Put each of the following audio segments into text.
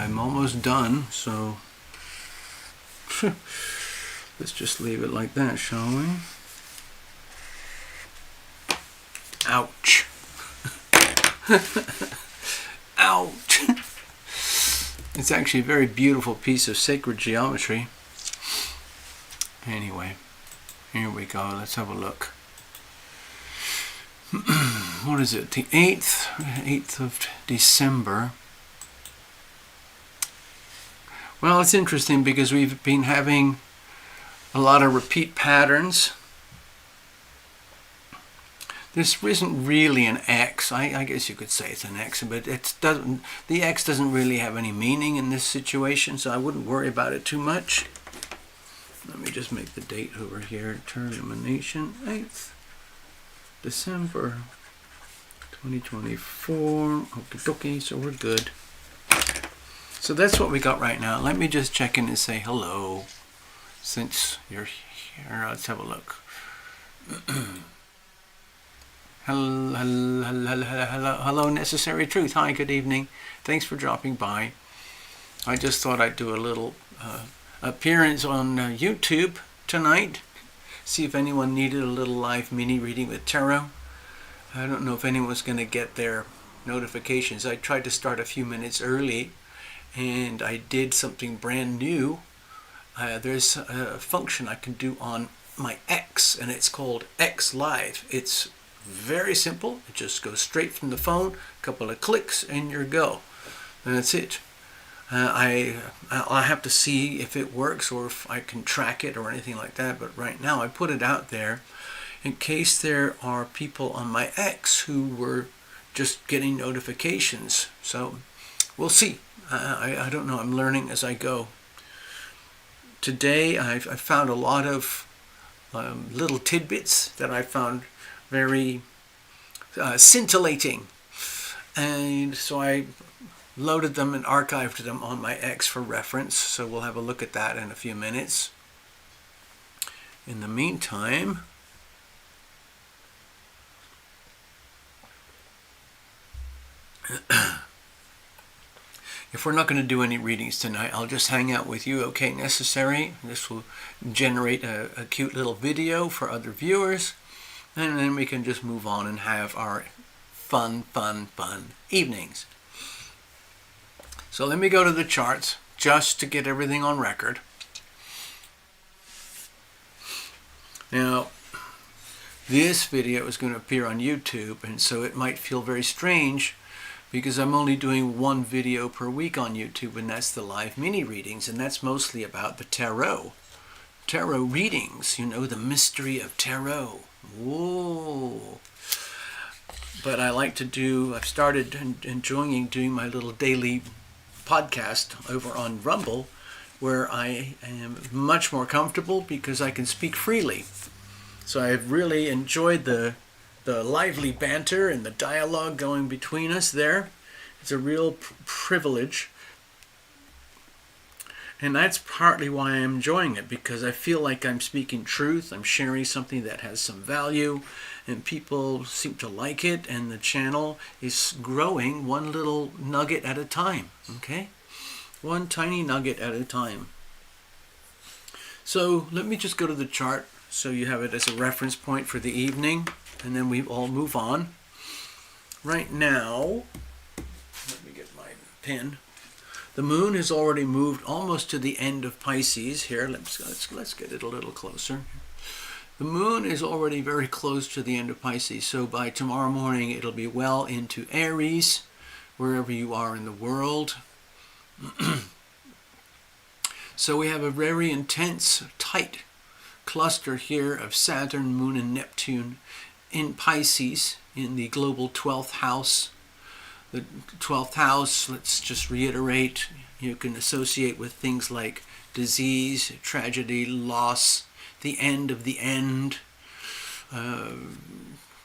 I'm almost done, so let's just leave it like that, shall we? Ouch. Ouch. It's actually a very beautiful piece of sacred geometry. Anyway, here we go. Let's have a look. What is it? The 8th of December. Well, it's interesting because we've been having a lot of repeat patterns. This isn't really an X. I guess you could say it's an X, but the X doesn't really have any meaning in this situation, so I wouldn't worry about it too much. Let me just make the date over here. TarotLumination, 8th December 2024. Okay, so we're good. So that's what we got right now. Let me just check in and say hello. Since you're here, let's have a look. Hello, Necessary Truth. Hi, good evening. Thanks for dropping by. I just thought I'd do a little appearance on YouTube tonight. See if anyone needed a little live mini reading with tarot. I don't know if anyone's going to get their notifications. I tried to start a few minutes early, and I did something brand new. There's a function I can do on my X, and it's called X Live. It's very simple. It just goes straight from the phone, a couple of clicks, and you're go. And that's it. I'll have to see if it works or if I can track it or anything like that. But right now I put it out there in case there are people on my X who were just getting notifications. So we'll see. I don't know. I'm learning as I go. Today I found a lot of little tidbits that I found very scintillating, and so I loaded them and archived them on my X for reference, so we'll have a look at that in a few minutes. In the meantime, if we're not going to do any readings tonight, I'll just hang out with you. Okay, Necessary. This will generate a cute little video for other viewers. And then we can just move on and have our fun evenings. So let me go to the charts just to get everything on record. Now, this video is going to appear on YouTube, and so it might feel very strange because I'm only doing one video per week on YouTube, and that's the live mini readings, and that's mostly about the tarot. Tarot readings, you know, the mystery of tarot. Whoa. But I like to do, I've started enjoying doing my little daily podcast over on Rumble, where I am much more comfortable because I can speak freely. So I've really enjoyed the lively banter and the dialogue going between us there. It's a real privilege. And that's partly why I'm enjoying it, because I feel like I'm speaking truth. I'm sharing something that has some value, and people seem to like it, and the channel is growing one little nugget at a time, okay? One tiny nugget at a time. So let me just go to the chart so you have it as a reference point for the evening, and then we all move on. Right now, let me get my pen. The moon has already moved almost to the end of Pisces. Here, let's get it a little closer. The moon is already very close to the end of Pisces, so by tomorrow morning it'll be well into Aries, wherever you are in the world. So we have a very intense, tight cluster here of Saturn, Moon, and Neptune in Pisces, in the global 12th house. The 12th house, let's just reiterate, you can associate with things like disease, tragedy, loss, the end of the end,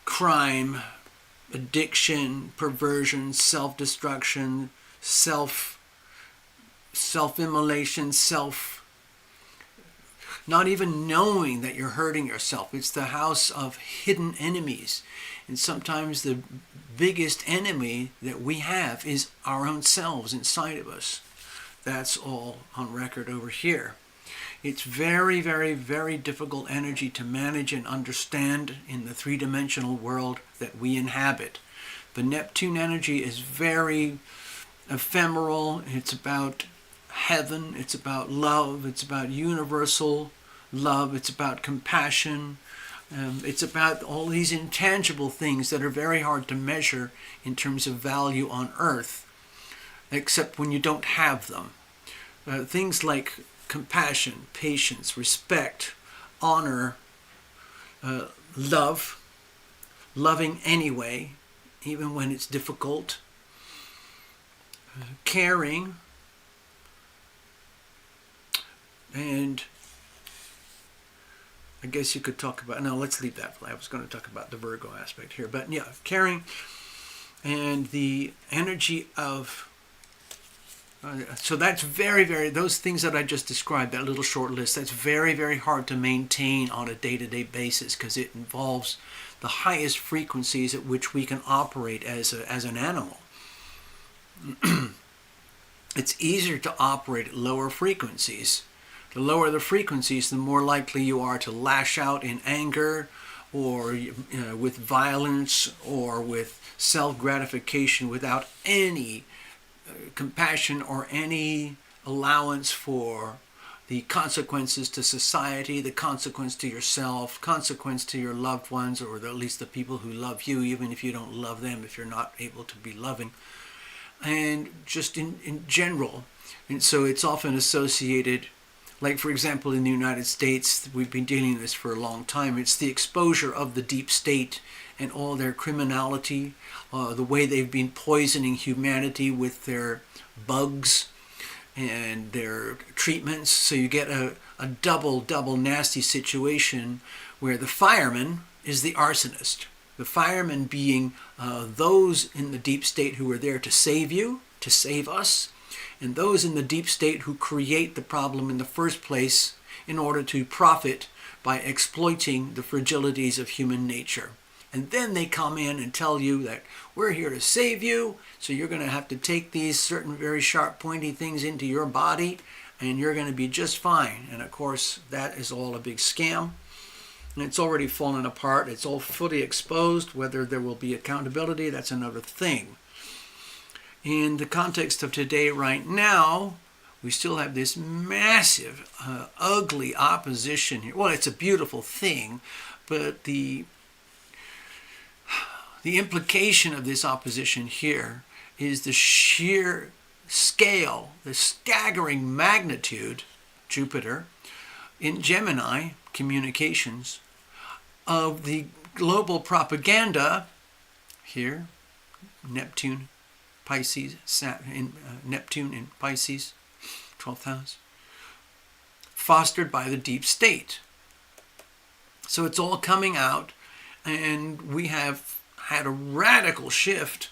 crime, addiction, perversion, self-destruction, self-immolation, not even knowing that you're hurting yourself. It's the house of hidden enemies. And sometimes the biggest enemy that we have is our own selves inside of us. That's all on record over here. It's very, very, very difficult energy to manage and understand in the three-dimensional world that we inhabit. The Neptune energy is very ephemeral. It's about heaven. It's about love. It's about universal love. It's about compassion. It's about all these intangible things that are very hard to measure in terms of value on Earth, except when you don't have them. Things like compassion, patience, respect, honor, love, loving anyway, even when it's difficult, caring, and I guess you could talk about, no, let's leave that. I was going to talk about the Virgo aspect here, but yeah, caring and the energy of, so that's very, very, those things that I just described, that little short list, that's very, very hard to maintain on a day-to-day basis because it involves the highest frequencies at which we can operate as an animal. It's easier to operate at lower frequencies. The lower the frequencies, the more likely you are to lash out in anger or with violence or with self-gratification without any compassion or any allowance for the consequences to society, the consequence to yourself, consequence to your loved ones, or at least the people who love you, even if you don't love them, if you're not able to be loving, and just in general. And so it's often associated, like for example in the United States, we've been dealing with this for a long time, it's the exposure of the deep state and all their criminality, the way they've been poisoning humanity with their bugs and their treatments. So you get a double nasty situation where the fireman is the arsonist. The firemen being those in the deep state who are there to save you, to save us, and those in the deep state who create the problem in the first place in order to profit by exploiting the fragilities of human nature. And then they come in and tell you that we're here to save you, so you're going to have to take these certain very sharp, pointy things into your body, and you're going to be just fine. And of course, that is all a big scam. And it's already fallen apart. It's all fully exposed. Whether there will be accountability, that's another thing. In the context of today, right now, we still have this massive, ugly opposition here. Well, it's a beautiful thing, but the implication of this opposition here is the sheer scale, the staggering magnitude, Jupiter, in Gemini communications, of the global propaganda here, Neptune, Pisces, Neptune in Pisces, 12th house, fostered by the deep state. So it's all coming out, and we have had a radical shift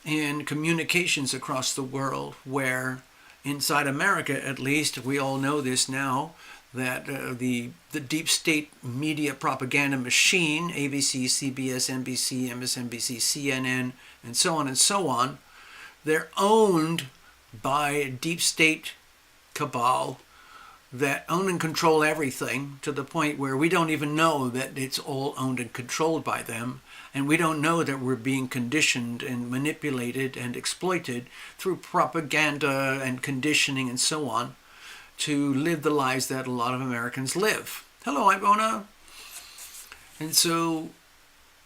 in communications across the world, where inside America at least, we all know this now, that the deep state media propaganda machine, ABC, CBS, NBC, MSNBC, CNN, and so on, they're owned by a deep state cabal that own and control everything, to the point where we don't even know that it's all owned and controlled by them. And we don't know that we're being conditioned and manipulated and exploited through propaganda and conditioning and so on to live the lives that a lot of Americans live. Hello, Ivona. And so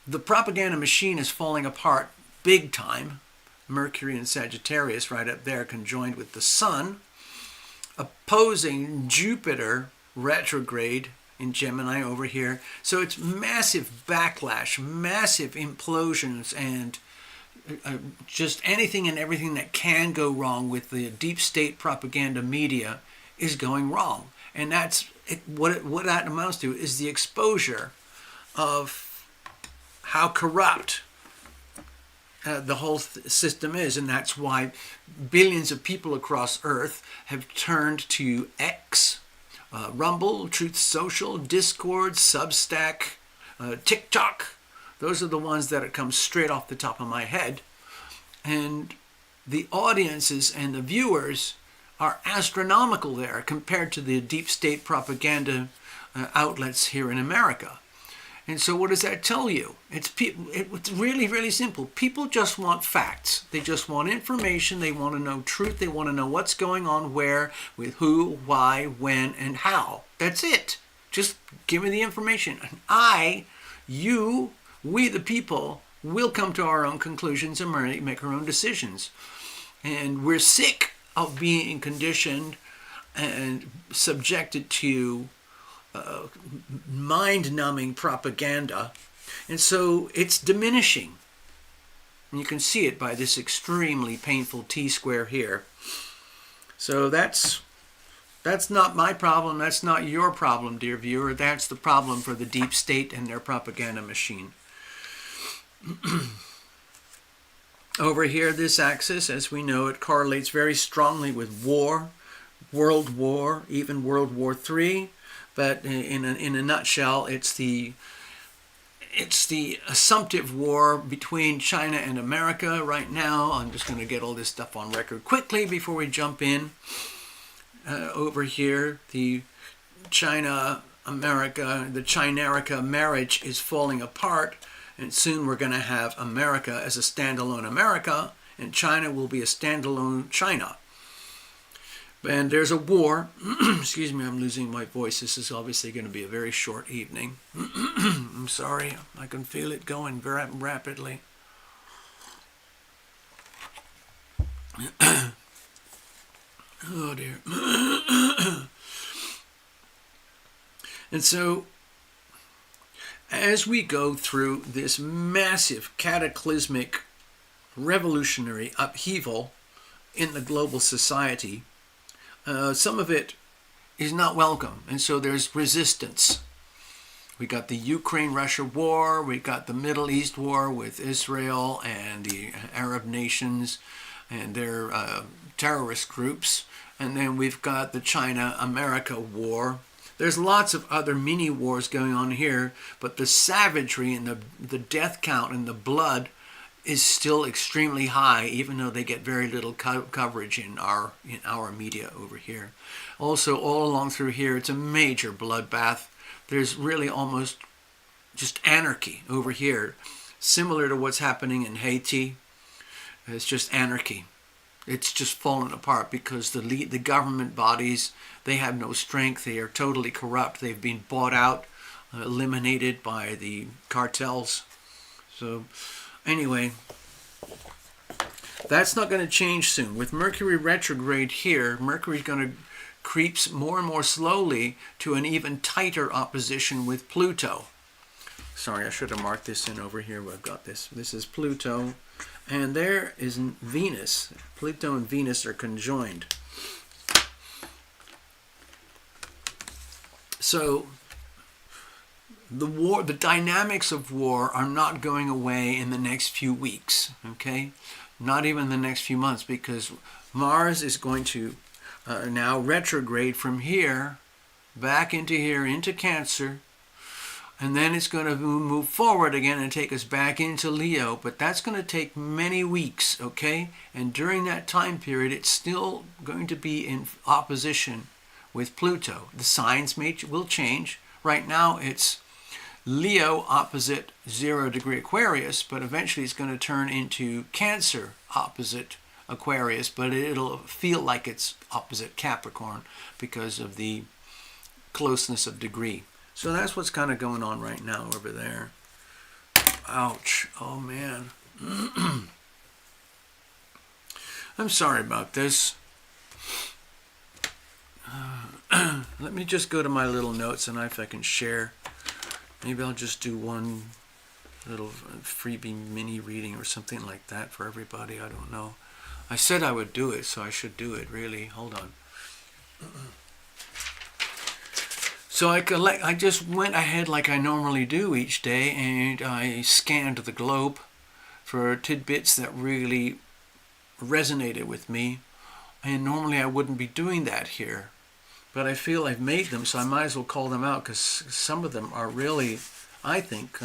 the propaganda machine is falling apart big time. Mercury and Sagittarius right up there conjoined with the Sun, opposing Jupiter retrograde in Gemini over here. So it's massive backlash, massive implosions, and just anything and everything that can go wrong with the deep state propaganda media is going wrong. And that's what that amounts to is the exposure of how corrupt the whole system is. And that's why billions of people across Earth have turned to X, Rumble, Truth Social, Discord, Substack, TikTok. Those are the ones that come straight off the top of my head. And the audiences and the viewers are astronomical there compared to the deep state propaganda outlets here in America. And so what does that tell you? It's really, really simple. People just want facts. They just want information. They want to know truth. They want to know what's going on where, with who, why, when, and how. That's it. Just give me the information. And we the people, will come to our own conclusions and make our own decisions. And we're sick of being conditioned and subjected to mind-numbing propaganda, and so it's diminishing. And you can see it by this extremely painful T-square here. So that's not my problem. That's not your problem, dear viewer. That's the problem for the deep state and their propaganda machine. Over here, this axis, as we know, it correlates very strongly with war, World War, even World War III. But in a nutshell, it's the assumptive war between China and America right now. I'm just going to get all this stuff on record quickly before we jump in. Over here, the China-America, the China-America marriage is falling apart, and soon we're going to have America as a standalone America, and China will be a standalone China. And there's a war. Excuse me, I'm losing my voice. This is obviously going to be a very short evening. I'm sorry. I can feel it going very rapidly. Oh, dear. And so, as we go through this massive, cataclysmic, revolutionary upheaval in the global society, some of it is not welcome, and so there's resistance. We got the Ukraine-Russia war, we got the Middle East war with Israel and the Arab nations and their terrorist groups, and then we've got the China-America war. There's lots of other mini wars going on here, but the savagery and the death count and the blood is still extremely high, even though they get very little coverage in our media over here. Also, all along through here, it's a major bloodbath. There's really almost just anarchy over here, similar to what's happening in Haiti. It's just anarchy. It's just fallen apart because the government bodies, they have no strength. They are totally corrupt. They've been bought out, eliminated by the cartels. So anyway, that's not going to change soon. With Mercury retrograde here, Mercury's going to creep more and more slowly to an even tighter opposition with Pluto. Sorry, I should have marked this in over here where I've got this. This is Pluto, and there is Venus. Pluto and Venus are conjoined. So the dynamics of war are not going away in the next few weeks, okay? Not even the next few months, because Mars is going to now retrograde from here back into here, into Cancer, and then it's going to move forward again and take us back into Leo, but that's going to take many weeks, okay? And during that time period, it's still going to be in opposition with Pluto. The signs will change. Right now, it's Leo opposite 0 degree Aquarius, but eventually it's going to turn into Cancer opposite Aquarius, but it'll feel like it's opposite Capricorn because of the closeness of degree. So that's what's kind of going on right now over there. Ouch. Oh, man. I'm sorry about this. Let me just go to my little notes and if I can share. Maybe I'll just do one little freebie mini reading or something like that for everybody. I don't know. I said I would do it, so I should do it, really. Hold on. So I just went ahead like I normally do each day, and I scanned the globe for tidbits that really resonated with me. And normally I wouldn't be doing that here. But I feel I've made them, so I might as well call them out, because some of them are really, I think,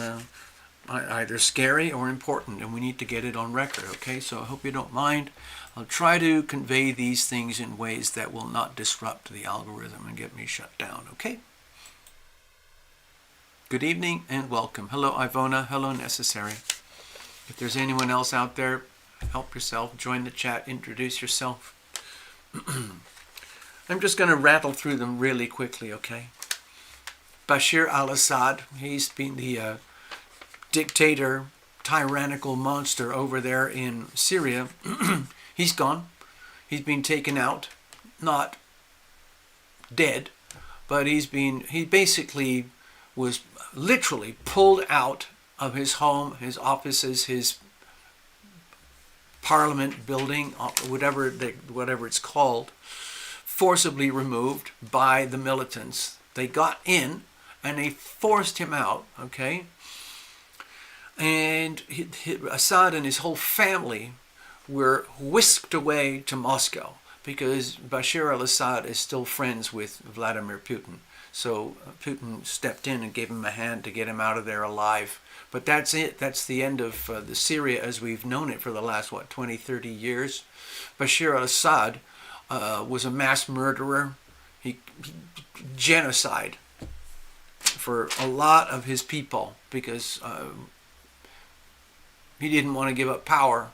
either scary or important, and we need to get it on record, okay? So I hope you don't mind. I'll try to convey these things in ways that will not disrupt the algorithm and get me shut down, okay? Good evening and welcome. Hello, Ivona. Hello, Necessary. If there's anyone else out there, help yourself. Join the chat. Introduce yourself. I'm just going to rattle through them really quickly, okay? Bashar al-Assad, he's been the dictator, tyrannical monster over there in Syria. He's gone. He's been taken out. Not dead, but he basically was literally pulled out of his home, his offices, his parliament building, whatever it's called, forcibly removed by the militants. They got in and they forced him out, okay? And Assad and his whole family were whisked away to Moscow because Bashar al-Assad is still friends with Vladimir Putin. So Putin stepped in and gave him a hand to get him out of there alive. But that's it. That's the end of the Syria as we've known it for the last, 20, 30 years. Bashar al-Assad was a mass murderer. He genocide for a lot of his people because he didn't want to give up power.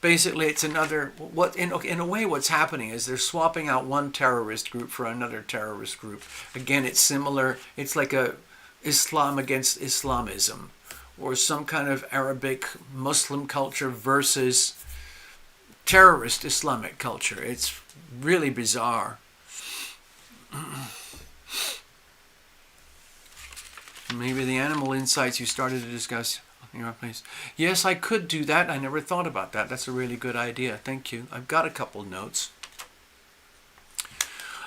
Basically, it's another, in a way what's happening is they're swapping out one terrorist group for another terrorist group. Again, it's similar. It's like a Islam against Islamism, or some kind of Arabic Muslim culture versus terrorist Islamic culture. It's really bizarre. Maybe the animal insights you started to discuss. Place. Yes, I could do that. I never thought about that. That's a really good idea. Thank you. I've got a couple notes.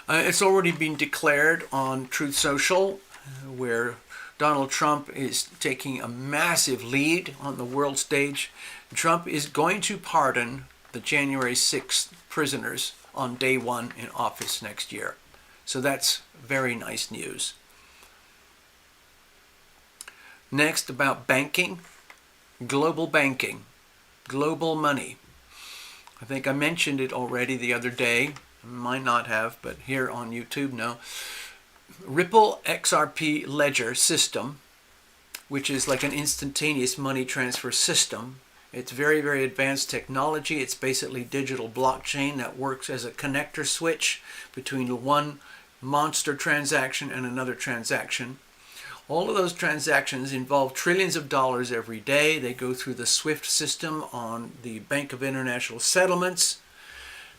It's already been declared on Truth Social, where Donald Trump is taking a massive lead on the world stage. Trump is going to pardon the January 6th prisoners on day one in office next year. So that's very nice news. Next, about banking. Global banking, global money. I think I mentioned it already the other day. I might not have, but here on YouTube, no. Ripple XRP ledger system, which is like an instantaneous money transfer system. It's very, very advanced technology. It's basically digital blockchain that works as a connector switch between one monster transaction and another transaction. All of those transactions involve trillions of dollars every day. They go through the SWIFT system on the Bank of International Settlements.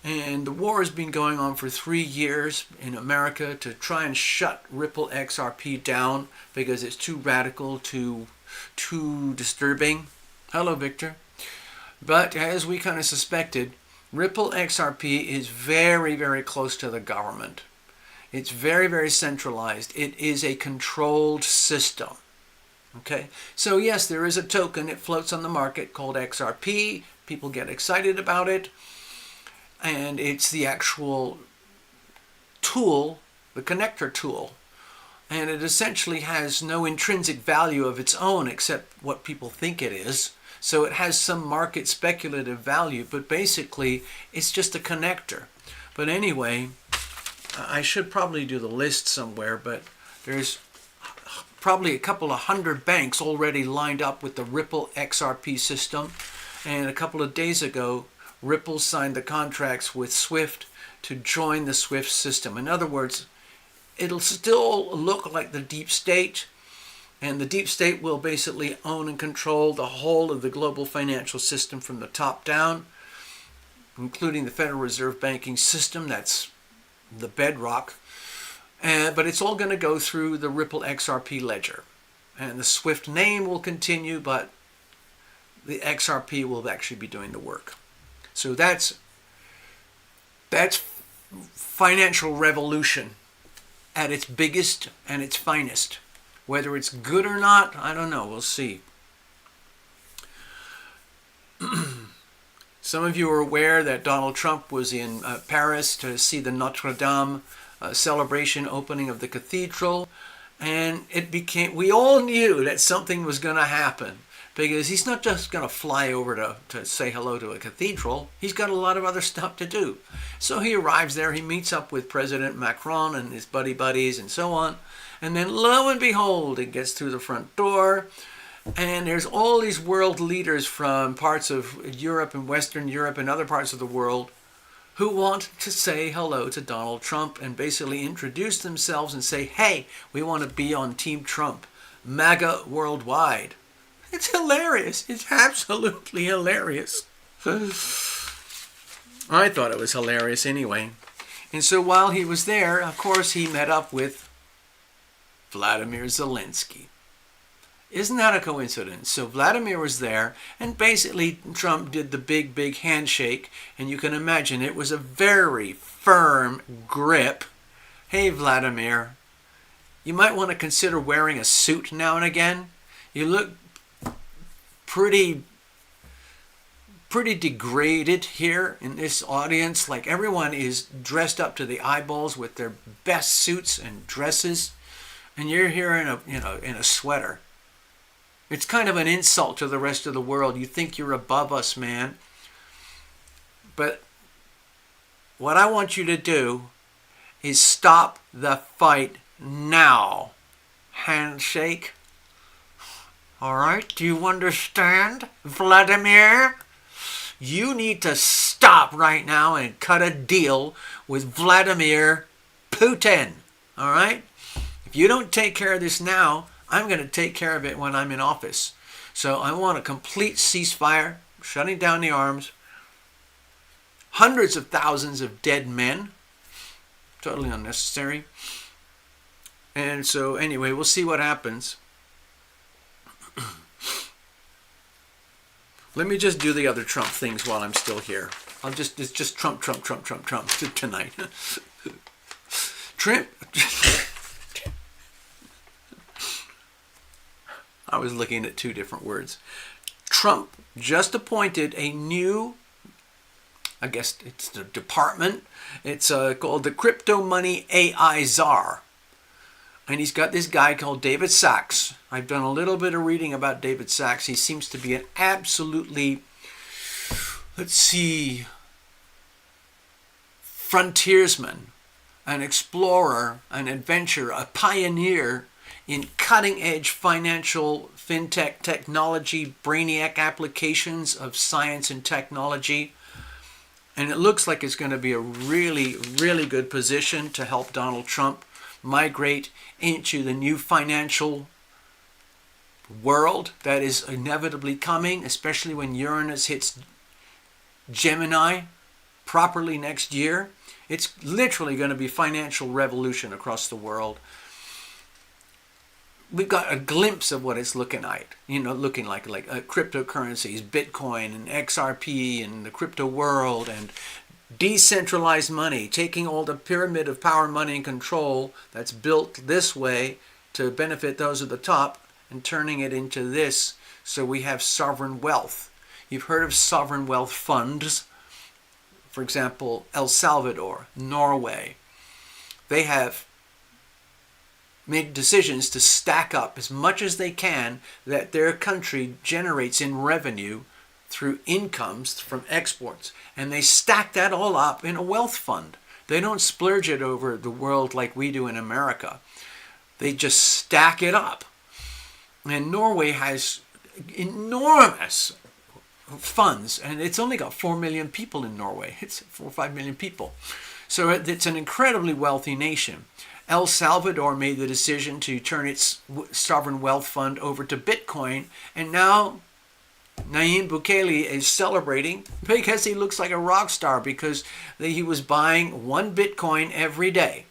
And the war has been going on for 3 years in America to try and shut Ripple XRP down because it's too radical, too disturbing. Hello, Victor. But as we kind of suspected, Ripple XRP is very, very close to the government. It's very, very centralized. It is a controlled system. Okay? So yes, there is a token. It floats on the market called XRP. People get excited about it. And it's the actual tool, the connector tool. And it essentially has no intrinsic value of its own except what people think it is. So it has some market speculative value, but basically it's just a connector. But anyway, I should probably do the list somewhere, but there's probably a couple of hundred banks already lined up with the Ripple XRP system. And a couple of days ago, Ripple signed the contracts with SWIFT to join the SWIFT system. In other words, it'll still look like the deep state, and the deep state will basically own and control the whole of the global financial system from the top down, including the Federal Reserve banking system. That's the bedrock. But it's all going to go through the Ripple XRP ledger. And the SWIFT name will continue, but the XRP will actually be doing the work. So that's financial revolution at its biggest and its finest. Whether it's good or not, I don't know. We'll see. Some of you are aware that Donald Trump was in Paris to see the Notre Dame celebration opening of the cathedral. And we all knew that something was going to happen. because he's not just going to fly over to say hello to a cathedral. He's got a lot of other stuff to do. So he arrives there, he meets up with President Macron and his buddies and so on. And then lo and behold, it gets through the front door. And there's all these world leaders from parts of Europe and Western Europe and other parts of the world who want to say hello to Donald Trump and basically introduce themselves and say, hey, we want to be on Team Trump, MAGA worldwide. It's hilarious. It's absolutely hilarious. I thought it was hilarious anyway. And so while he was there, of course, he met up with Vladimir Zelensky. Isn't that a coincidence? So Vladimir was there, and basically Trump did the big handshake, and you can imagine it was a very firm grip. Hey, Vladimir, you might want to consider wearing a suit now and again. You look pretty degraded here in this audience. Like everyone is dressed up to the eyeballs with their best suits and dresses, and you're here in a sweater. It's kind of an insult to the rest of the world. You think you're above us, man. But what I want you to do is stop the fight now. Handshake. All right? Do you understand, Vladimir? You need to stop right now and cut a deal with Vladimir Putin. All right? If you don't take care of this now, I'm going to take care of it when I'm in office. So I want a complete ceasefire, shutting down the arms, hundreds of thousands of dead men, totally unnecessary. And so anyway, we'll see what happens. Let me just do the other Trump things while I'm still here. It's just Trump tonight. Trump. I was looking at two different words. Trump just appointed a new, I guess it's the department. It's called the Crypto Money AI Czar. And he's got this guy called David Sachs. I've done a little bit of reading about David Sachs. He seems to be an absolutely, frontiersman, an explorer, an adventurer, a pioneer in cutting-edge financial fintech technology, brainiac applications of science and technology. And it looks like it's going to be a really, really good position to help Donald Trump migrate into the new financial world that is inevitably coming, especially when Uranus hits Gemini properly next year. It's literally going to be financial revolution across the world. We've got a glimpse of what it's looking like, like cryptocurrencies, Bitcoin and XRP and the crypto world and decentralized money, taking all the pyramid of power, money, and control that's built this way to benefit those at the top and turning it into this so we have sovereign wealth. You've heard of sovereign wealth funds. For example, El Salvador, Norway. They have made decisions to stack up as much as they can that their country generates in revenue through incomes from exports. And they stack that all up in a wealth fund. They don't splurge it over the world like we do in America. They just stack it up. And Norway has enormous funds, and it's only got 4 million people in Norway. It's 4 or 5 million people. So it's an incredibly wealthy nation. El Salvador made the decision to turn its sovereign wealth fund over to Bitcoin, and now Nayib Bukele is celebrating because he looks like a rock star, because he was buying 1 Bitcoin every day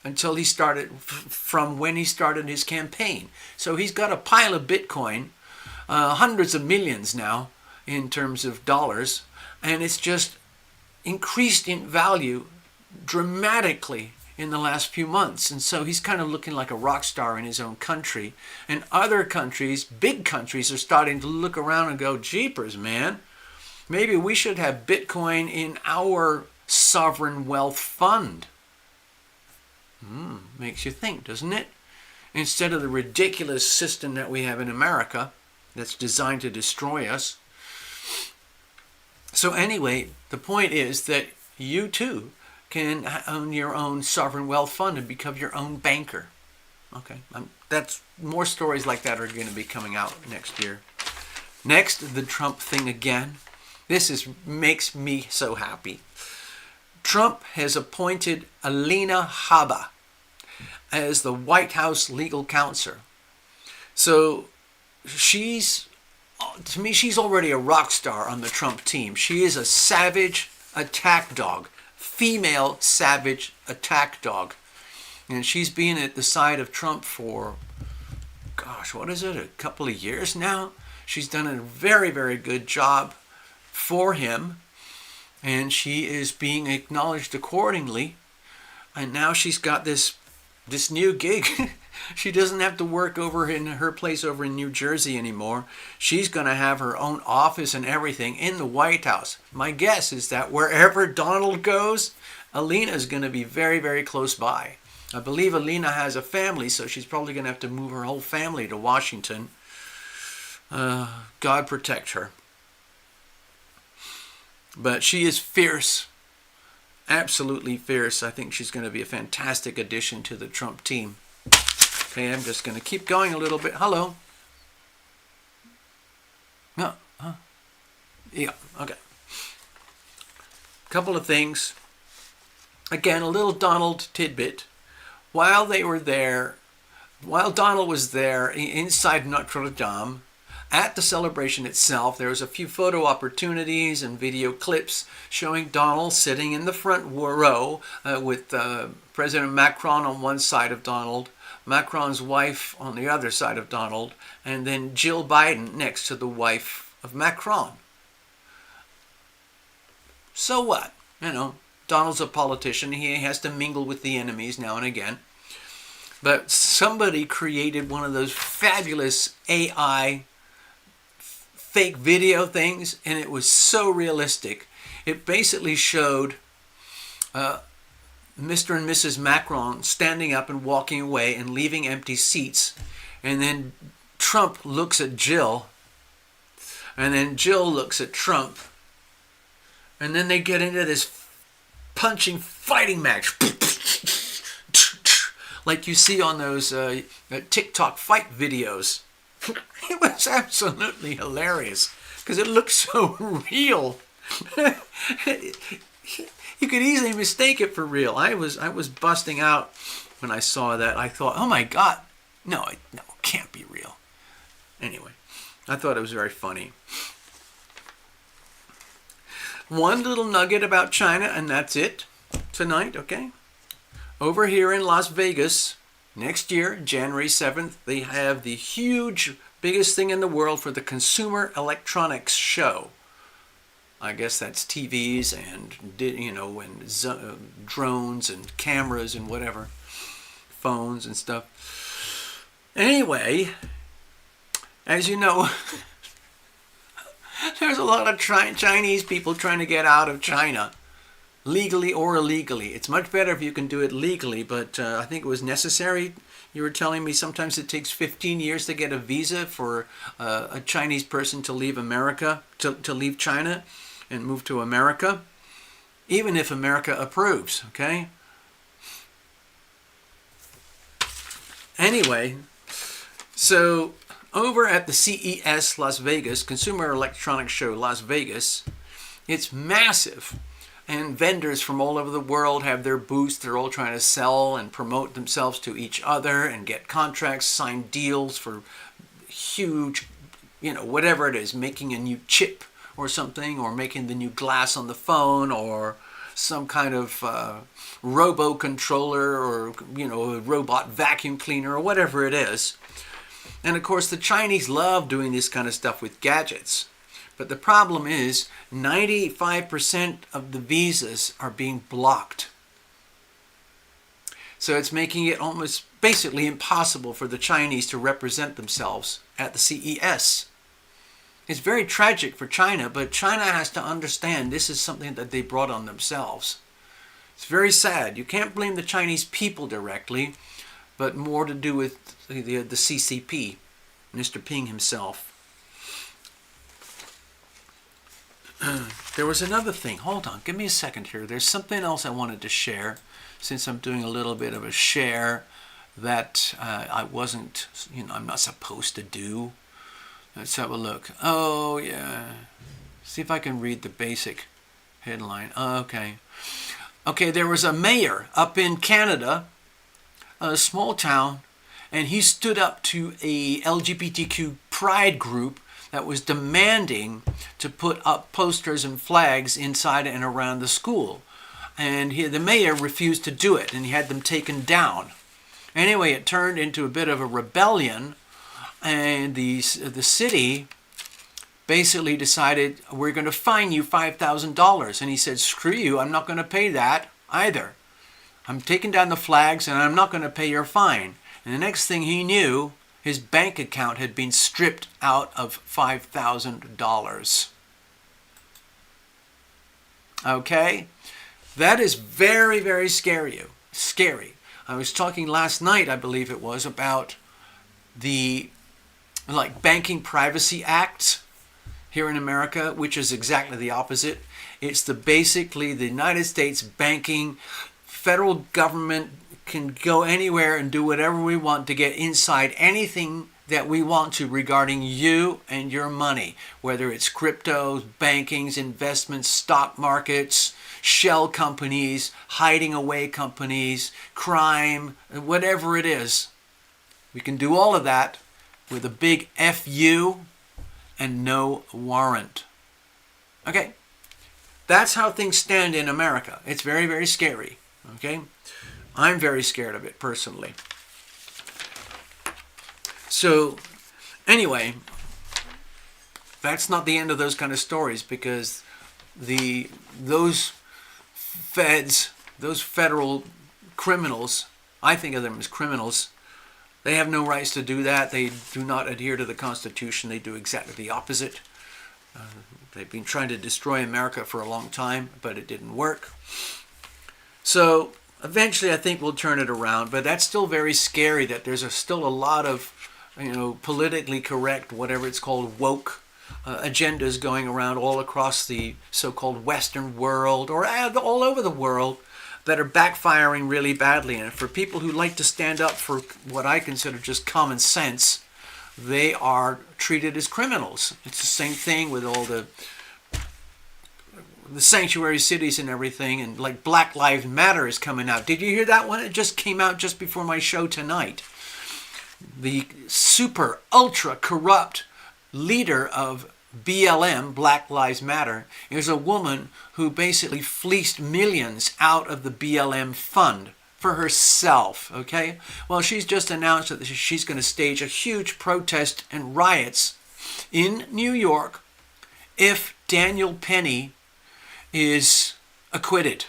until he started, from when he started his campaign. So he's got a pile of Bitcoin, hundreds of millions now in terms of dollars, and it's just increased in value dramatically in the last few months. And so he's kind of looking like a rock star in his own country. And other countries, big countries, are starting to look around and go, jeepers, man, maybe we should have Bitcoin in our sovereign wealth fund. Makes you think, doesn't it? Instead of the ridiculous system that we have in America, that's designed to destroy us. So anyway, the point is that you too can own your own sovereign wealth fund and become your own banker. Okay, that's more stories like that are going to be coming out next year. Next, the Trump thing again. This makes me so happy. Trump has appointed LINA as the White House legal counsel. So to me, she's already a rock star on the Trump team. She is a savage attack dog, female savage attack dog. And she's been at the side of Trump for, gosh, what is it, a couple of years now? She's done a very, very good job for him. And she is being acknowledged accordingly. And now she's got this new gig. She doesn't have to work over in her place over in New Jersey anymore. She's going to have her own office and everything in the White House. My guess is that wherever Donald goes, LINA is going to be very, very close by. I believe LINA has a family, so she's probably going to have to move her whole family to Washington. God protect her. But she is fierce. Absolutely fierce. I think she's going to be a fantastic addition to the Trump team. Okay, I'm just going to keep going a little bit. Hello. No. Huh? Yeah, okay. Couple of things. Again, a little Donald tidbit. While Donald was there inside Notre Dame, at the celebration itself, there was a few photo opportunities and video clips showing Donald sitting in the front row with President Macron on one side of Donald, Macron's wife on the other side of Donald, and then Jill Biden next to the wife of Macron. So what? Donald's a politician. He has to mingle with the enemies now and again. But somebody created one of those fabulous AI fake video things, and it was so realistic. It basically showed Mr. and Mrs. Macron standing up and walking away and leaving empty seats. And then Trump looks at Jill. And then Jill looks at Trump. And then they get into this punching fighting match. Like you see on those TikTok fight videos. It was absolutely hilarious because it looked so real. You could easily mistake it for real. I was busting out when I saw that. I thought, oh my God, no, it can't be real. Anyway, I thought it was very funny. One little nugget about China, and that's it tonight, okay? Over here in Las Vegas, next year, January 7th, they have the huge, biggest thing in the world for the Consumer Electronics Show. I guess that's TVs and, and drones and cameras and whatever, phones and stuff. Anyway, as you know, there's a lot of Chinese people trying to get out of China, legally or illegally. It's much better if you can do it legally, but I think it was necessary. You were telling me sometimes it takes 15 years to get a visa for a Chinese person to leave America, to leave China and move to America, even if America approves, okay? Anyway, so over at the CES Las Vegas, Consumer Electronics Show Las Vegas, it's massive. And vendors from all over the world have their booths. They're all trying to sell and promote themselves to each other and get contracts, sign deals for huge, whatever it is, making a new chip or something, or making the new glass on the phone, or some kind of robo controller, or a robot vacuum cleaner, or whatever it is. And of course the Chinese love doing this kind of stuff with gadgets. But the problem is 95% of the visas are being blocked. So it's making it almost basically impossible for the Chinese to represent themselves at the CES. It's very tragic for China, but China has to understand this is something that they brought on themselves. It's very sad. You can't blame the Chinese people directly, but more to do with the CCP, Mr. Ping himself. there was another thing. Hold on, give me a second here. There's something else I wanted to share, since I'm doing a little bit of a share that I wasn't, I'm not supposed to do. Let's have a look. Oh, yeah. See if I can read the basic headline. Okay. Okay, there was a mayor up in Canada, a small town, and he stood up to a LGBTQ pride group that was demanding to put up posters and flags inside and around the school. And the mayor refused to do it, and he had them taken down. Anyway, it turned into a bit of a rebellion, and the city basically decided, we're going to fine you $5,000. And he said, screw you, I'm not going to pay that either. I'm taking down the flags, and I'm not going to pay your fine. And the next thing he knew, his bank account had been stripped out of $5,000. Okay? That is very, very scary. I was talking last night, I believe it was, about the Banking Privacy Act here in America, which is exactly the opposite. It's basically the United States banking, federal government can go anywhere and do whatever we want to get inside anything that we want to regarding you and your money, whether it's cryptos, bankings, investments, stock markets, shell companies, hiding away companies, crime, whatever it is. We can do all of that with a big FU and no warrant. Okay, that's how things stand in America. It's very, very scary. Okay, I'm very scared of it personally. So anyway, that's not the end of those kind of stories, because those federal criminals, I think of them as criminals, they have no rights to do that. They do not adhere to the Constitution. They do exactly the opposite. They've been trying to destroy America for a long time, but it didn't work. So eventually I think we'll turn it around, but that's still very scary that there's still a lot of, politically correct, whatever it's called, woke agendas going around all across the so-called Western world, or all over the world, that are backfiring really badly. And for people who like to stand up for what I consider just common sense, they are treated as criminals. It's the same thing with all the sanctuary cities and everything, and like Black Lives Matter is coming out. Did you hear that one? It just came out just before my show tonight. The super ultra corrupt leader of BLM, Black Lives Matter, is a woman who basically fleeced millions out of the BLM fund for herself, okay? Well, she's just announced that she's going to stage a huge protest and riots in New York if Daniel Penny is acquitted.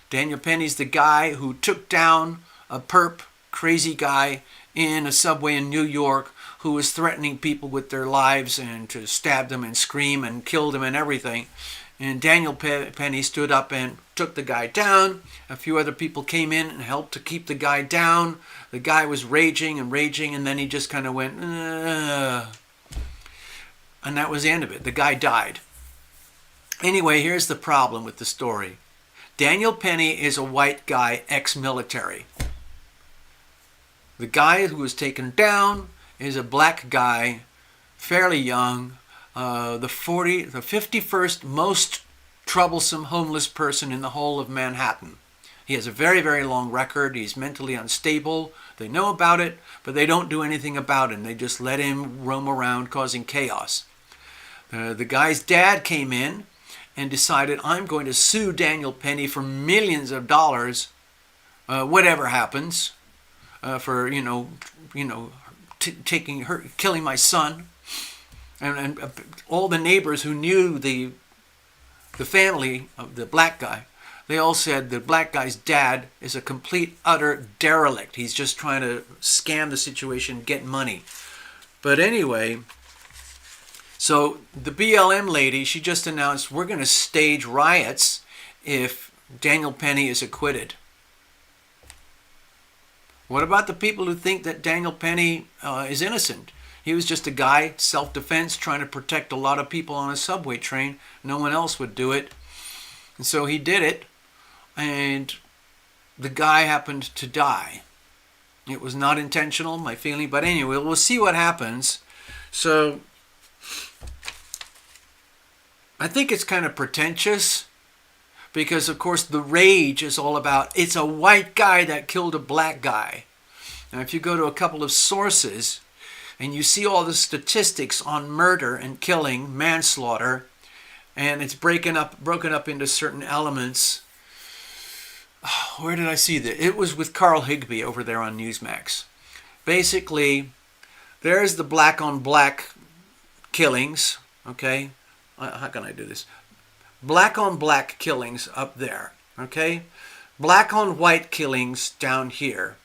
Daniel Penny's the guy who took down a perp, crazy guy in a subway in New York, who was threatening people with their lives and to stab them and scream and kill them and everything. And Daniel Penny stood up and took the guy down. A few other people came in and helped to keep the guy down. The guy was raging, and then he just kind of went, ugh. And that was the end of it. The guy died. Anyway, here's the problem with the story. Daniel Penny is a white guy, ex-military. The guy who was taken down is a black guy, fairly young, the 51st most troublesome homeless person in the whole of Manhattan. He has a very, very long record. He's mentally unstable. They know about it, but they don't do anything about him. They just let him roam around causing chaos. The guy's dad came in and decided, I'm going to sue Daniel Penny for millions of dollars, whatever happens, for killing my son. And all the neighbors who knew the family of the black guy, they all said the black guy's dad is a complete, utter derelict. He's just trying to scam the situation, get money. But anyway, so the BLM lady, she just announced, we're going to stage riots if Daniel Penny is acquitted. What about the people who think that Daniel Penny is innocent? He was just a guy, self-defense, trying to protect a lot of people on a subway train. No one else would do it. And so he did it, and the guy happened to die. It was not intentional, my feeling, but anyway, we'll see what happens. So I think it's kind of pretentious because, of course, the rage is all about it's a white guy that killed a black guy. Now, if you go to a couple of sources and you see all the statistics on murder and killing, manslaughter, and it's broken up into certain elements. Where did I see that? It was with Carl Higbie over there on Newsmax. Basically, there's the black on black killings, okay? How can I do this? Black on black killings up there, okay? Black on white killings down here.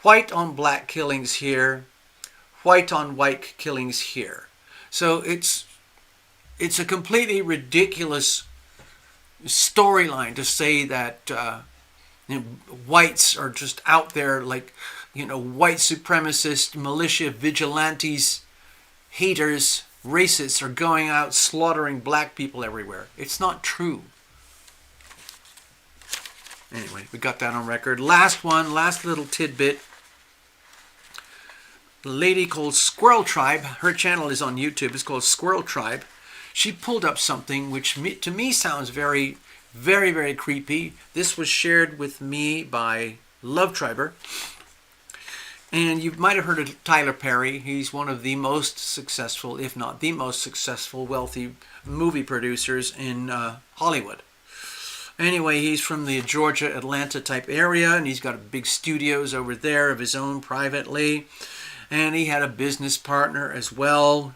White on black killings here. White on white killings here. So it's a completely ridiculous storyline to say that whites are just out there like, white supremacists, militia, vigilantes, haters, racists are going out slaughtering black people everywhere. It's not true. Anyway, we got that on record. Last little tidbit. A lady called Squirrel Tribe, her channel is on YouTube, it's called Squirrel Tribe. She pulled up something which to me sounds very, very, very creepy. This was shared with me by Love Triber. And you might have heard of Tyler Perry. He's one of the most successful, if not the most successful, wealthy movie producers in Hollywood. Anyway, he's from the Georgia, Atlanta type area, and he's got big studios over there of his own privately. And he had a business partner as well.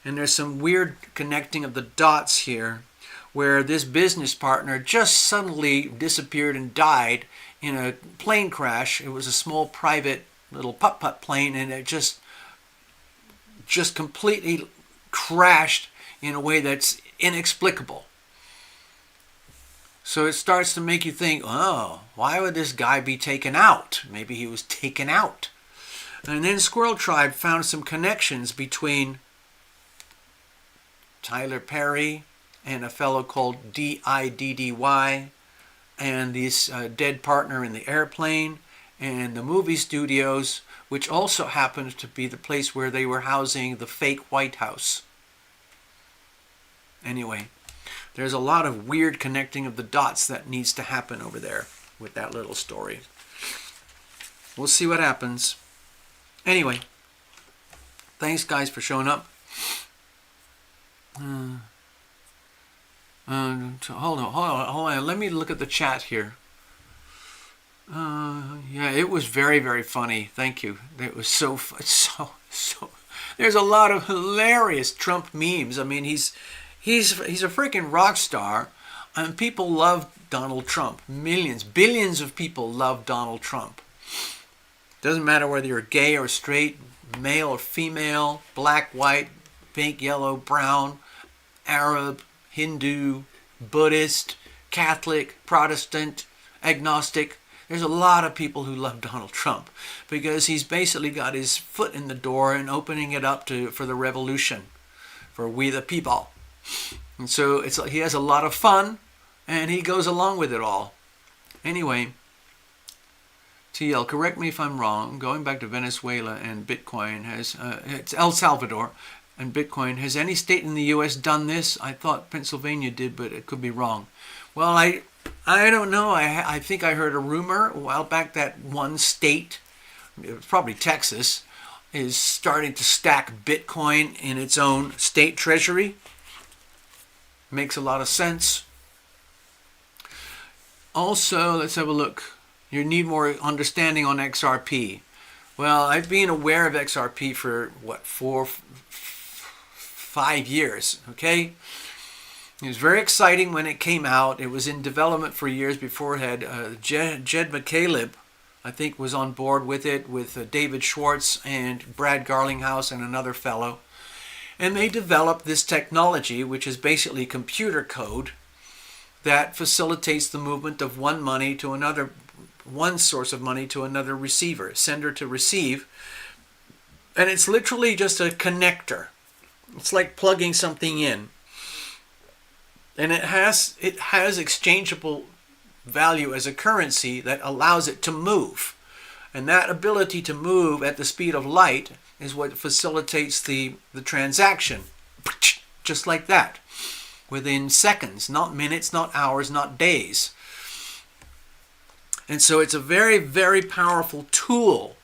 And there's some weird connecting of the dots here, where this business partner just suddenly disappeared and died in a plane crash. It was a small private little putt-putt plane, and it just completely crashed in a way that's inexplicable. So it starts to make you think, oh, why would this guy be taken out? Maybe he was taken out. And then Squirrel Tribe found some connections between Tyler Perry and a fellow called D.I.D.D.Y. and this dead partner in the airplane and the movie studios, which also happened to be the place where they were housing the fake White House. Anyway, there's a lot of weird connecting of the dots that needs to happen over there with that little story. We'll see what happens. Anyway, thanks guys for showing up. Hold on. Let me look at the chat here. Yeah, it was very, very funny. Thank you. It was so. There's a lot of hilarious Trump memes. I mean, he's a freaking rock star, and people love Donald Trump. Millions, billions of people love Donald Trump. Doesn't matter whether you're gay or straight, male or female, black, white, pink, yellow, brown, Arab, Hindu, Buddhist, Catholic, Protestant, agnostic. There's a lot of people who love Donald Trump because he's basically got his foot in the door and opening it up for the revolution, for we the people. And so he has a lot of fun, and he goes along with it all. Anyway, TL, correct me if I'm wrong. Going back to Venezuela and Bitcoin it's El Salvador and Bitcoin. Has any state in the U.S. done this? I thought Pennsylvania did, but it could be wrong. Well, I don't know. I think I heard a rumor a while back that one state, probably Texas, is starting to stack Bitcoin in its own state treasury. Makes a lot of sense. Also, let's have a look. You need more understanding on XRP. Well, I've been aware of XRP for, 5 years, okay? It was very exciting when it came out. It was in development for years before it had. Jed McCaleb, I think, was on board with it, with David Schwartz and Brad Garlinghouse and another fellow. And they developed this technology, which is basically computer code that facilitates the movement of one source of money to another receiver, sender to receive, And it's literally just a connector. It's like plugging something in. And it has exchangeable value as a currency that allows it to move. And that ability to move at the speed of light is what facilitates the transaction. Just like that. Within seconds, not minutes, not hours, not days. And so it's a very, very powerful tool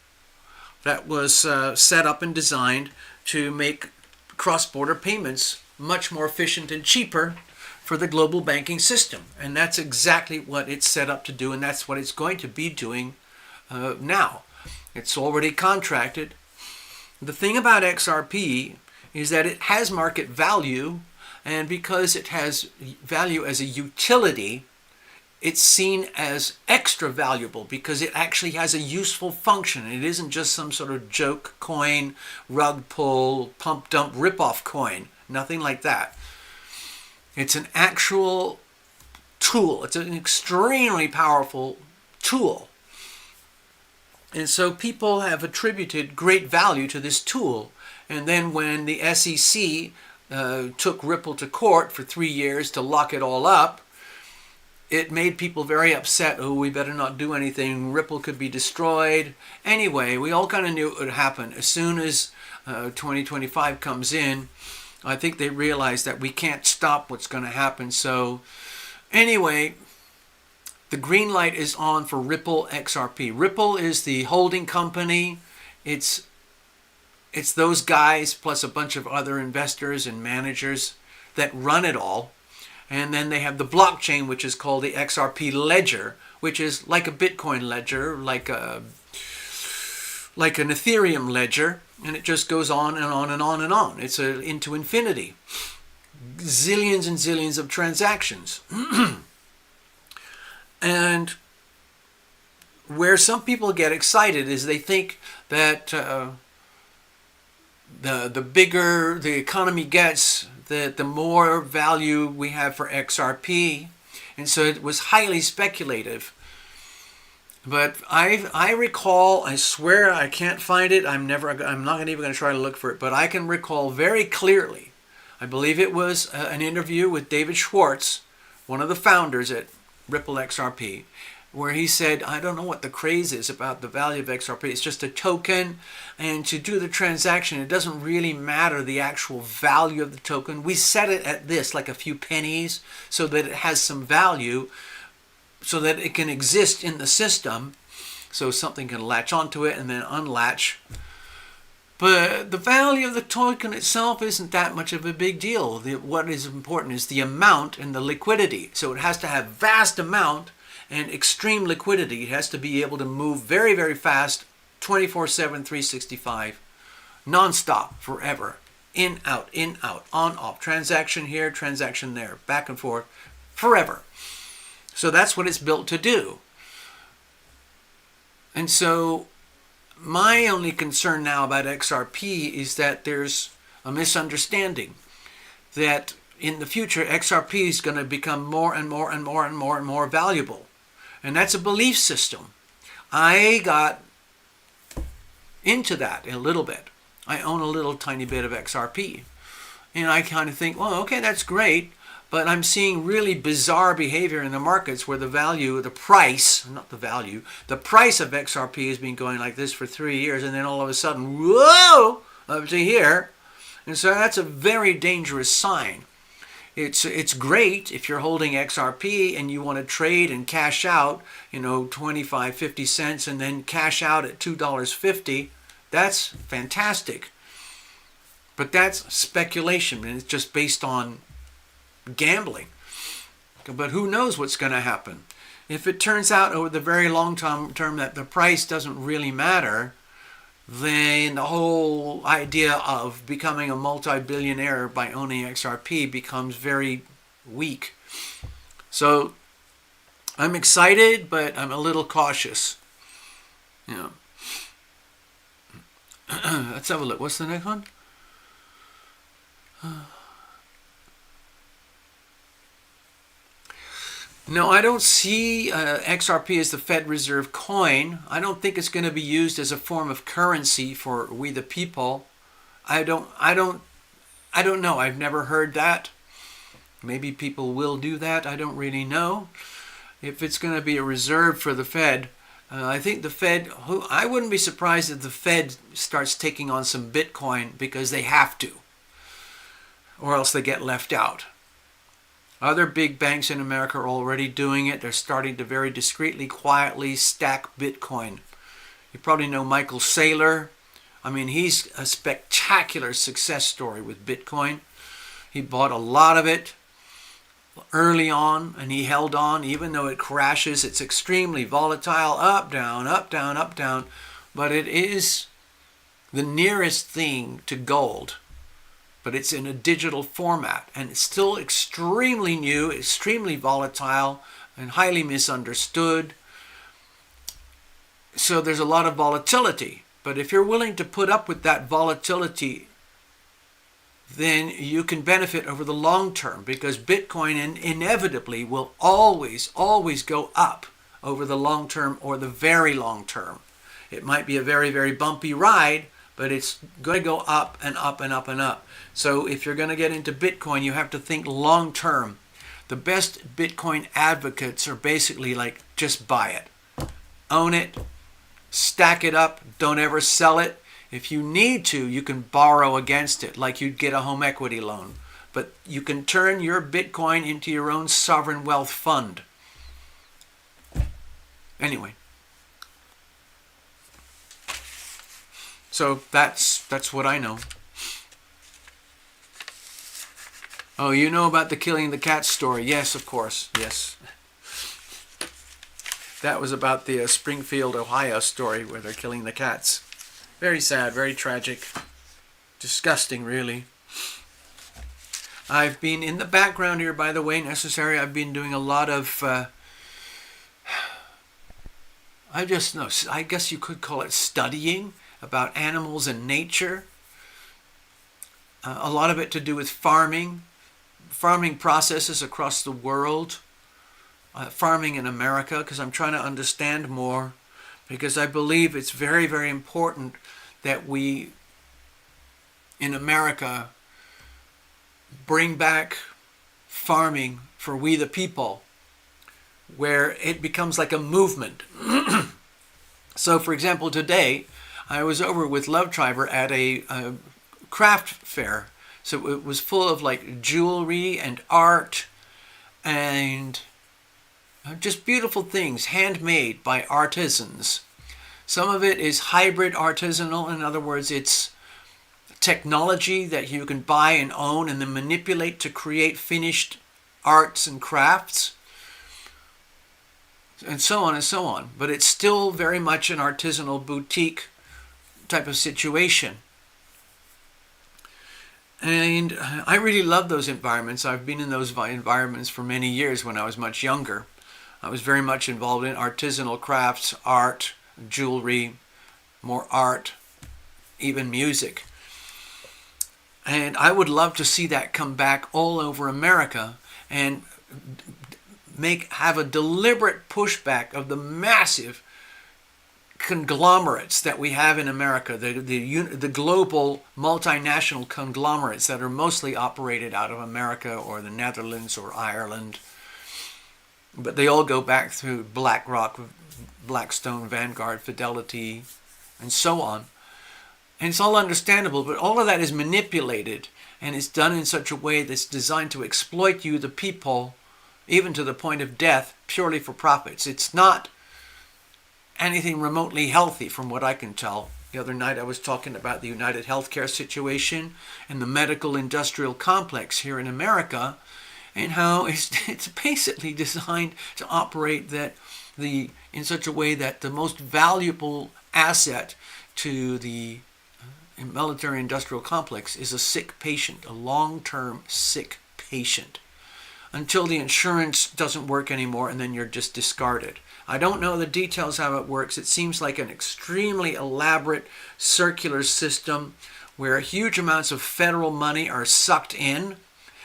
that was set up and designed to make cross-border payments much more efficient and cheaper for the global banking system. And that's exactly what it's set up to do, and that's what it's going to be doing now. It's already contracted. The thing about XRP is that it has market value, and because it has value as a utility, it's seen as extra valuable because it actually has a useful function. It isn't just some sort of joke coin, rug pull, pump dump rip-off coin. Nothing like that. It's an actual tool. It's an extremely powerful tool. And so people have attributed great value to this tool. And then when the SEC took Ripple to court for 3 years to lock it all up, it made people very upset. Oh, we better not do anything. Ripple could be destroyed. Anyway, we all kind of knew it would happen. As soon as 2025 comes in, I think they realized that we can't stop what's going to happen. So anyway, the green light is on for Ripple XRP. Ripple is the holding company. It's those guys plus a bunch of other investors and managers that run it all. And then they have the blockchain, which is called the XRP ledger, which is like a Bitcoin ledger, like an Ethereum ledger, and it just goes on and on and on and on. It's into infinity. Zillions and zillions of transactions. And where some people get excited is they think that the bigger the economy gets, the more value we have for XRP. And so it was highly speculative. But I recall, I swear I can't find it. I'm not even going to try to look for it, but I can recall very clearly. I believe it was an interview with David Schwartz, one of the founders at Ripple XRP, where he said, I don't know what the craze is about the value of XRP. It's just a token, and to do the transaction, it doesn't really matter the actual value of the token. We set it at this, like a few pennies, so that it has some value, so that it can exist in the system, so something can latch onto it and then unlatch. But the value of the token itself isn't that much of a big deal. What is important is the amount and the liquidity. So it has to have vast amount and extreme liquidity. It has to be able to move very, very fast, 24/7, 365, non-stop, forever. In, out, on, off. Transaction here, transaction there, back and forth, forever. So that's what it's built to do. And so my only concern now about XRP is that there's a misunderstanding that in the future XRP is going to become more and more and more and more and more valuable. And that's a belief system. I got into that a little bit. I own a little tiny bit of XRP. And I kind of think, well, okay, that's great. But I'm seeing really bizarre behavior in the markets where the value, the price, not the value, the price of XRP has been going like this for 3 years. And then all of a sudden, whoa, up to here. And so that's a very dangerous sign. It's great if you're holding XRP and you want to trade and cash out, 25, 50 cents and then cash out at $2.50. That's fantastic. But that's speculation, and it's just based on gambling. But who knows what's going to happen? If it turns out over the very long term that the price doesn't really matter, then the whole idea of becoming a multi-billionaire by owning XRP becomes very weak. So I'm excited, but I'm a little cautious. Let's have a look. What's the next one? No, I don't see XRP as the Fed Reserve coin. I don't think it's going to be used as a form of currency for we the people. I don't know. I've never heard that. Maybe people will do that. I don't really know. If it's going to be a reserve for the Fed, I think the Fed, I wouldn't be surprised if the Fed starts taking on some Bitcoin because they have to, or else they get left out. Other big banks in America are already doing it. They're starting to very discreetly, quietly stack Bitcoin. You probably know Michael Saylor. I mean, he's a spectacular success story with Bitcoin. He bought a lot of it early on, and he held on even though it crashes. It's extremely volatile, up, down, up, down, up, down. But it is the nearest thing to gold. But it's in a digital format, and it's still extremely new, extremely volatile, and highly misunderstood. So there's a lot of volatility. But if you're willing to put up with that volatility, then you can benefit over the long term, because Bitcoin inevitably will always go up over the long term or the very long term. It might be a very, very bumpy ride, but it's going to go up and up and up and up. So if you're going to get into Bitcoin, you have to think long term. The best Bitcoin advocates are basically like, just buy it, own it, stack it up, don't ever sell it. If you need to, you can borrow against it like you'd get a home equity loan. But you can turn your Bitcoin into your own sovereign wealth fund. Anyway. So that's what I know. Oh, you know about the killing the cat story? Yes, of course. Yes. That was about the Springfield, Ohio story where they're killing the cats. Very sad, very tragic. Disgusting, really. I've been in the background here, by the way, necessary. I've been doing a lot of, I guess you could call it studying about animals and nature. A lot of it to do with farming processes across the world, farming in America, because I'm trying to understand more, because I believe it's very, very important that we, in America, bring back farming for we the people, where it becomes like a movement. So, for example, today, I was over with Love Triber at a craft fair. So it was full of like jewelry and art and just beautiful things handmade by artisans. Some of it is hybrid artisanal. In other words, it's technology that you can buy and own and then manipulate to create finished arts and crafts, and so on and so on. But it's still very much an artisanal boutique type of situation. And I really love those environments. I've been in those environments for many years when I was much younger. I was very much involved in artisanal crafts, art, jewelry, more art, even music. And I would love to see that come back all over America and have a deliberate pushback of the massive conglomerates that we have in America, the global multinational conglomerates that are mostly operated out of America or the Netherlands or Ireland. But they all go back through BlackRock, Blackstone, Vanguard, Fidelity, and so on. And it's all understandable, but all of that is manipulated, and it's done in such a way that's designed to exploit you, the people, even to the point of death, purely for profits. It's not anything remotely healthy from what I can tell. The other night I was talking about the United Healthcare situation and the medical industrial complex here in America, and how it's basically designed to operate in such a way that the most valuable asset to the military industrial complex is a sick patient, a long-term sick patient, until the insurance doesn't work anymore and then you're just discarded. I don't know the details how it works. It seems like an extremely elaborate circular system where huge amounts of federal money are sucked in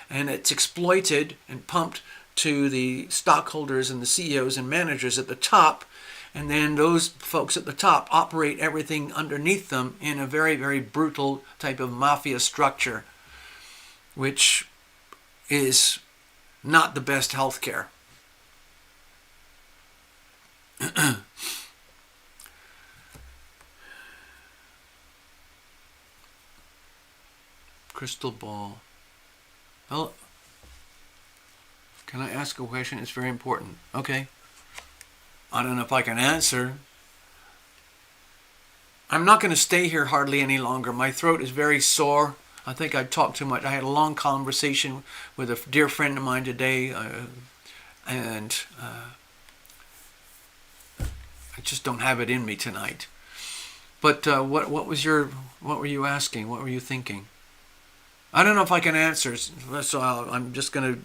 and it's exploited and pumped to the stockholders and the CEOs and managers at the top, and then those folks at the top operate everything underneath them in a very, very brutal type of mafia structure, which is not the best healthcare. Crystal ball. Well, can I ask a question? It's very important. Okay. I don't know if I can answer. I'm not going to stay here hardly any longer. My throat is very sore. I think I talked too much. I had a long conversation with a dear friend of mine today, and I just don't have it in me tonight. But what were you asking? What were you thinking? I don't know if I can answer, so I'm just going to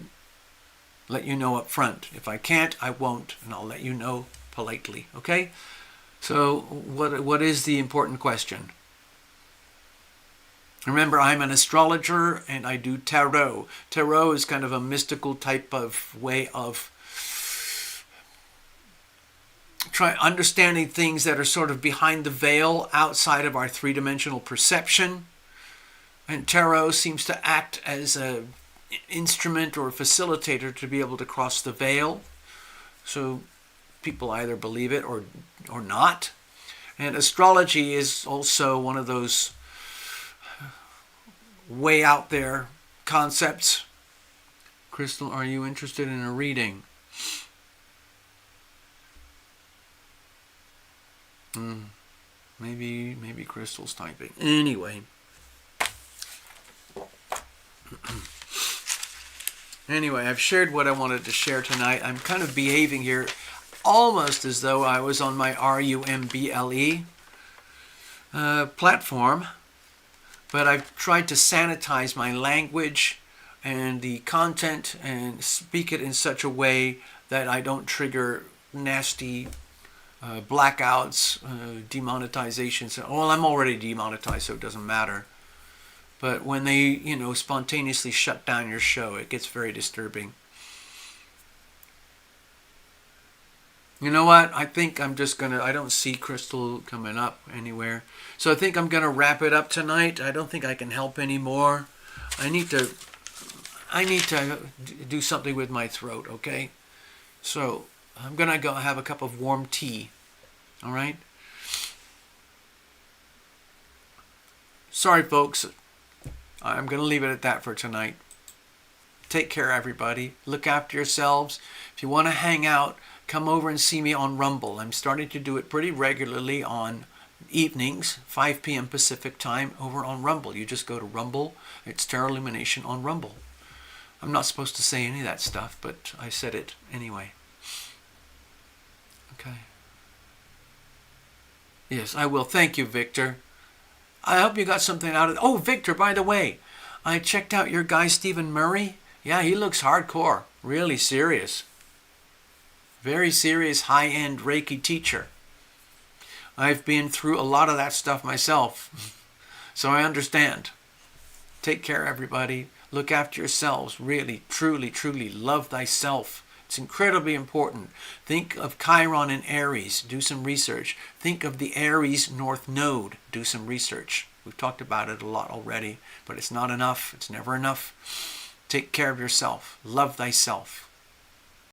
let you know up front. If I can't, I won't, and I'll let you know politely, okay? So what is the important question? Remember, I'm an astrologer, and I do tarot. Tarot is kind of a mystical type of way of understanding things that are sort of behind the veil, outside of our three-dimensional perception. And tarot seems to act as an instrument or a facilitator to be able to cross the veil. So people either believe it or not. And astrology is also one of those way out there concepts. Crystal, are you interested in a reading? Maybe Crystal's typing. Anyway. Anyway, I've shared what I wanted to share tonight. I'm kind of behaving here almost as though I was on my RUMBLE platform, but I've tried to sanitize my language and the content and speak it in such a way that I don't trigger nasty blackouts, demonetizations. Well, I'm already demonetized, so it doesn't matter. But when they, spontaneously shut down your show, it gets very disturbing. You know what? I think I'm just going to, I don't see Crystal coming up anywhere. So I think I'm going to wrap it up tonight. I don't think I can help anymore. I need to do something with my throat, okay? So I'm going to go have a cup of warm tea. All right? Sorry, folks. I'm going to leave it at that for tonight. Take care, everybody. Look after yourselves. If you want to hang out, come over and see me on Rumble. I'm starting to do it pretty regularly on evenings, 5 p.m. Pacific time, over on Rumble. You just go to Rumble. It's TarotLumination on Rumble. I'm not supposed to say any of that stuff, but I said it anyway. Okay. Yes, I will. Thank you, Victor. I hope you got something out of it. Oh, Victor, by the way, I checked out your guy, Stephen Murray. Yeah, he looks hardcore. Really serious. Very serious, high-end Reiki teacher. I've been through a lot of that stuff myself, so I understand. Take care, everybody. Look after yourselves. Really, truly, truly love thyself. It's incredibly important. Think of Chiron and Aries. Do some research. Think of the Aries North Node. Do some research. We've talked about it a lot already, but it's not enough. It's never enough. Take care of yourself. Love thyself.